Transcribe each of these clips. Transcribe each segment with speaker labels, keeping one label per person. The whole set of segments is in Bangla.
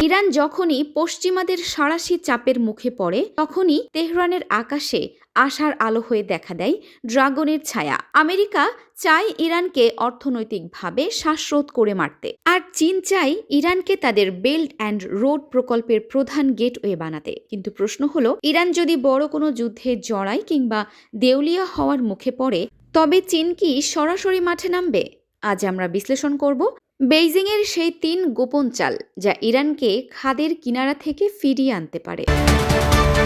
Speaker 1: ইরান যখনই পশ্চিমাদের সাঁড়াশি চাপের মুখে পড়ে তখনই তেহরানের আকাশে আশার আলো হয়ে দেখা দেয় ড্রাগনের ছায়া। আমেরিকা চায় ইরানকে অর্থনৈতিকভাবে শ্বাসরোধ করে মারতে, আর চীন চায় ইরানকে তাদের বেল্ট অ্যান্ড রোড প্রকল্পের প্রধান গেটওয়ে বানাতে। কিন্তু প্রশ্ন হলো, ইরান যদি বড় কোনো যুদ্ধে জড়ায় কিংবা দেউলিয়া হওয়ার মুখে পড়ে, তবে চীন কি সরাসরি মাঠে নামবে? আজ আমরা বিশ্লেষণ করব বেইজিংয়ের সেই ৩ গোপন চাল যা ইরানকে খাদের কিনারা থেকে ফিরিয়ে আনতে পারে।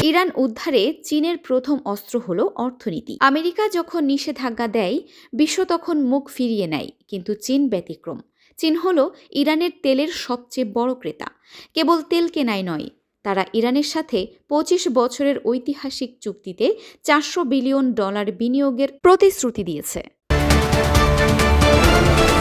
Speaker 1: ইরান উদ্ধারে চীনের প্রথম অস্ত্র হলো অর্থনীতি। আমেরিকা যখন নিষেধাজ্ঞা দেয়, বিশ্ব তখন মুখ ফিরিয়ে নেয়, কিন্তু চীন ব্যতিক্রম। চীন হলো ইরানের তেলের সবচেয়ে বড় ক্রেতা। কেবল তেল কেনাই নয়, তারা ইরানের সাথে ২৫ বছরের ঐতিহাসিক চুক্তিতে $৪০০ বিলিয়ন বিনিয়োগের প্রতিশ্রুতি দিয়েছে।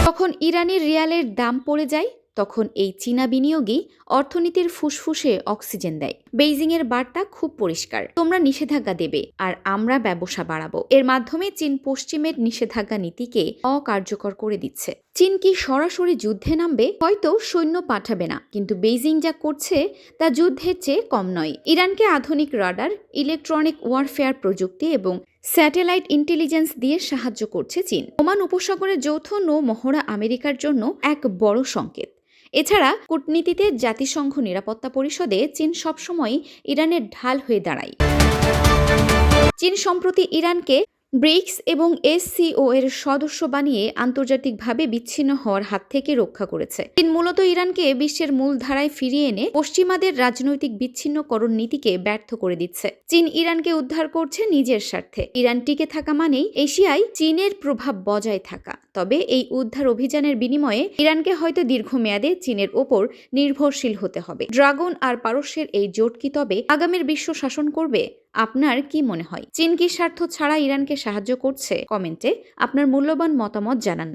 Speaker 1: যখন ইরানের রিয়ালের দাম পড়ে যায়, তখন এই চীনা বিনিয়োগই অর্থনীতির ফুসফুসে অক্সিজেন দেয়। বেইজিংয়ের বার্তা খুব পরিষ্কার, তোমরা নিষেধাজ্ঞা দেবে আর আমরা ব্যবসা বাড়াবো। এর মাধ্যমে চীন পশ্চিমের নিষেধাজ্ঞা নীতিকে অকার্যকর করে দিচ্ছে। চীন কি সরাসরি যুদ্ধে নামবে? হয়তো সৈন্য পাঠাবে না, কিন্তু বেইজিং যা করছে তা যুদ্ধের চেয়ে কম নয়। ইরানকে আধুনিক রাডার, ইলেকট্রনিক ওয়ারফেয়ার প্রযুক্তি এবং স্যাটেলাইট ইন্টেলিজেন্স দিয়ে সাহায্য করছে চীন। ওমান উপসাগরের যৌথ নৌ মহড়া আমেরিকার জন্য এক বড় সংকেত। এছাড়া কূটনীতিতে জাতিসংঘ নিরাপত্তা পরিষদে চীন সবসময় ইরানের ঢাল হয়ে দাঁড়ায়। চীন সম্প্রতি ইরানকে ব্রিক্স এবং SCO এর সদস্য বানিয়ে আন্তর্জাতিকভাবে বিচ্ছিন্ন হওয়ার হাত থেকে রক্ষা করেছে। চীন মূলত ইরানকে বিশ্বের মূল ধারায় ফিরিয়ে এনে পশ্চিমাদের রাজনৈতিক বিচ্ছিন্নকরণ নীতিকে ব্যর্থ করে দিচ্ছে। চীন ইরানকে উদ্ধার করছে নিজের স্বার্থে। ইরান টিকে থাকা মানেই এশিয়ায় চীনের প্রভাব বজায় থাকা। তবে এই উদ্ধার অভিযানের বিনিময়ে ইরানকে হয়তো দীর্ঘমেয়াদে চীনের ওপর নির্ভরশীল হতে হবে। ড্রাগন আর পারস্যের এই জোট কি তবে আগামীর বিশ্ব শাসন করবে? আপনার কি মনে হয়? চীন কি স্বার্থ ছাড়া ইরানকে সাহায্য করছে? কমেন্টে আপনার মূল্যবান মতামত জানান।